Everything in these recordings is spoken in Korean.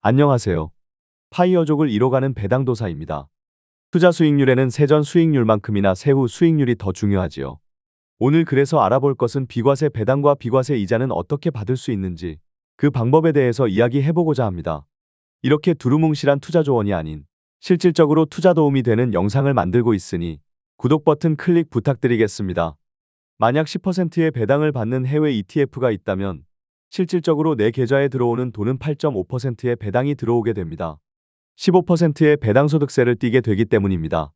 안녕하세요. 파이어족을 이뤄가는 배당도사입니다. 투자 수익률에는 세전 수익률만큼이나 세후 수익률이 더 중요하지요. 오늘 그래서 알아볼 것은 비과세 배당과 비과세 이자는 어떻게 받을 수 있는지 그 방법에 대해서 이야기해보고자 합니다. 이렇게 두루뭉실한 투자 조언이 아닌 실질적으로 투자 도움이 되는 영상을 만들고 있으니 구독 버튼 클릭 부탁드리겠습니다. 만약 10%의 배당을 받는 해외 ETF가 있다면 실질적으로 내 계좌에 들어오는 돈은 8.5%의 배당이 들어오게 됩니다. 15%의 배당소득세를 띠게 되기 때문입니다.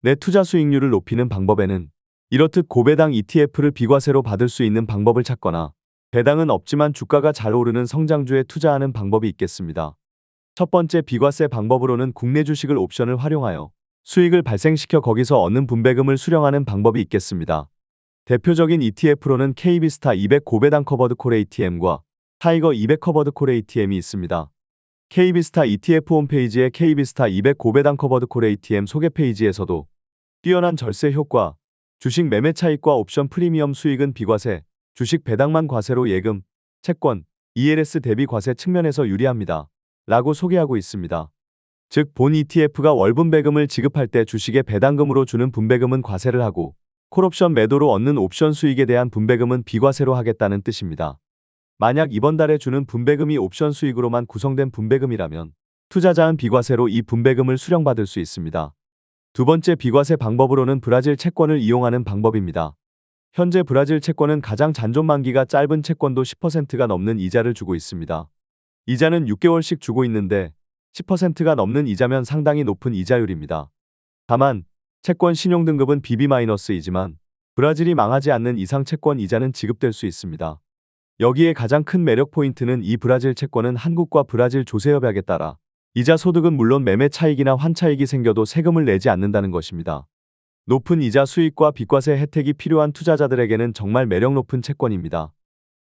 내 투자 수익률을 높이는 방법에는 이렇듯 고배당 ETF를 비과세로 받을 수 있는 방법을 찾거나 배당은 없지만 주가가 잘 오르는 성장주에 투자하는 방법이 있겠습니다. 첫 번째 비과세 방법으로는 국내 주식을 옵션을 활용하여 수익을 발생시켜 거기서 얻는 분배금을 수령하는 방법이 있겠습니다. 대표적인 ETF로는 KB스타 200 고배당 커버드 콜 ATM과 타이거 200 커버드 콜 ATM이 있습니다. KB스타 ETF 홈페이지의 KB스타 200 고배당 커버드 콜 ATM 소개 페이지에서도 뛰어난 절세 효과, 주식 매매 차익과 옵션 프리미엄 수익은 비과세, 주식 배당만 과세로 예금, 채권, ELS 대비 과세 측면에서 유리합니다. 라고 소개하고 있습니다. 즉 본 ETF가 월 분배금을 지급할 때 주식의 배당금으로 주는 분배금은 과세를 하고 콜옵션 매도로 얻는 옵션 수익에 대한 분배금은 비과세로 하겠다는 뜻입니다. 만약 이번 달에 주는 분배금이 옵션 수익으로만 구성된 분배금이라면 투자자는 비과세로 이 분배금을 수령받을 수 있습니다. 두 번째 비과세 방법으로는 브라질 채권을 이용하는 방법입니다. 현재 브라질 채권은 가장 잔존 만기가 짧은 채권도 10%가 넘는 이자를 주고 있습니다. 이자는 6개월씩 주고 있는데 10%가 넘는 이자면 상당히 높은 이자율입니다. 다만 채권 신용등급은 BB-이지만 브라질이 망하지 않는 이상 채권 이자는 지급될 수 있습니다. 여기에 가장 큰 매력 포인트는 이 브라질 채권은 한국과 브라질 조세협약에 따라 이자 소득은 물론 매매 차익이나 환차익이 생겨도 세금을 내지 않는다는 것입니다. 높은 이자 수익과 비과세 혜택이 필요한 투자자들에게는 정말 매력 높은 채권입니다.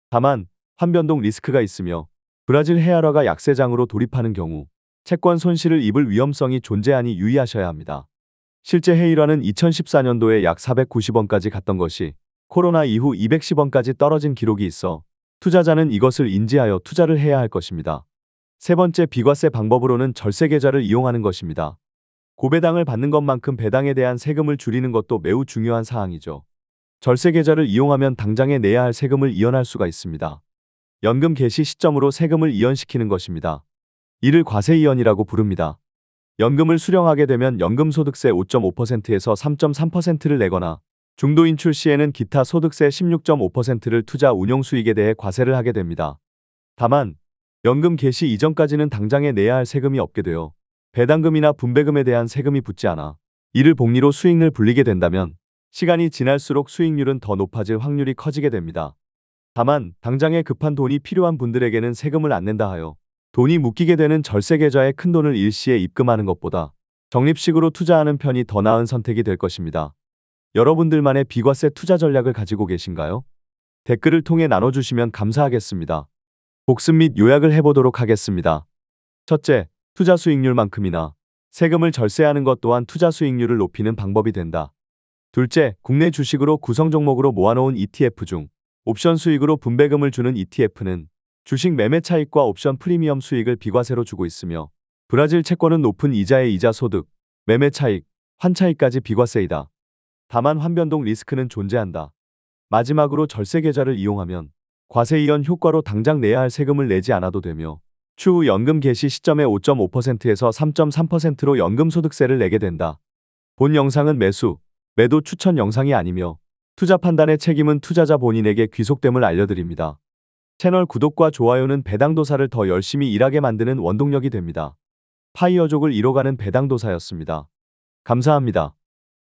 다만 환변동 리스크가 있으며 브라질 헤아라가 약세장으로 돌입하는 경우 채권 손실을 입을 위험성이 존재하니 유의하셔야 합니다. 실제 헤이라는 2014년도에 약 490원까지 갔던 것이 코로나 이후 210원까지 떨어진 기록이 있어 투자자는 이것을 인지하여 투자를 해야 할 것입니다. 세 번째 비과세 방법으로는 절세 계좌를 이용하는 것입니다. 고배당을 받는 것만큼 배당에 대한 세금을 줄이는 것도 매우 중요한 사항이죠. 절세 계좌를 이용하면 당장에 내야 할 세금을 이연할 수가 있습니다. 연금 개시 시점으로 세금을 이연시키는 것입니다. 이를 과세이연이라고 부릅니다. 연금을 수령하게 되면 연금소득세 5.5%에서 3.3%를 내거나 중도 인출 시에는 기타 소득세 16.5%를 투자 운용 수익에 대해 과세를 하게 됩니다. 다만 연금 개시 이전까지는 당장에 내야 할 세금이 없게 되어 배당금이나 분배금에 대한 세금이 붙지 않아 이를 복리로 수익을 불리게 된다면 시간이 지날수록 수익률은 더 높아질 확률이 커지게 됩니다. 다만 당장에 급한 돈이 필요한 분들에게는 세금을 안 낸다 하여 돈이 묶이게 되는 절세 계좌에 큰 돈을 일시에 입금하는 것보다 적립식으로 투자하는 편이 더 나은 선택이 될 것입니다. 여러분들만의 비과세 투자 전략을 가지고 계신가요? 댓글을 통해 나눠주시면 감사하겠습니다. 복습 및 요약을 해보도록 하겠습니다. 첫째, 투자 수익률만큼이나 세금을 절세하는 것 또한 투자 수익률을 높이는 방법이 된다. 둘째, 국내 주식으로 구성 종목으로 모아놓은 ETF 중 옵션 수익으로 분배금을 주는 ETF는 주식 매매 차익과 옵션 프리미엄 수익을 비과세로 주고 있으며 브라질 채권은 높은 이자의 이자 소득, 매매 차익, 환차익까지 비과세이다. 다만 환변동 리스크는 존재한다. 마지막으로 절세 계좌를 이용하면 과세 이연 효과로 당장 내야 할 세금을 내지 않아도 되며 추후 연금 개시 시점에 5.5%에서 3.3%로 연금소득세를 내게 된다. 본 영상은 매수, 매도 추천 영상이 아니며 투자 판단의 책임은 투자자 본인에게 귀속됨을 알려드립니다. 채널 구독과 좋아요는 배당도사를 더 열심히 일하게 만드는 원동력이 됩니다. 파이어족을 이뤄가는 배당도사였습니다. 감사합니다.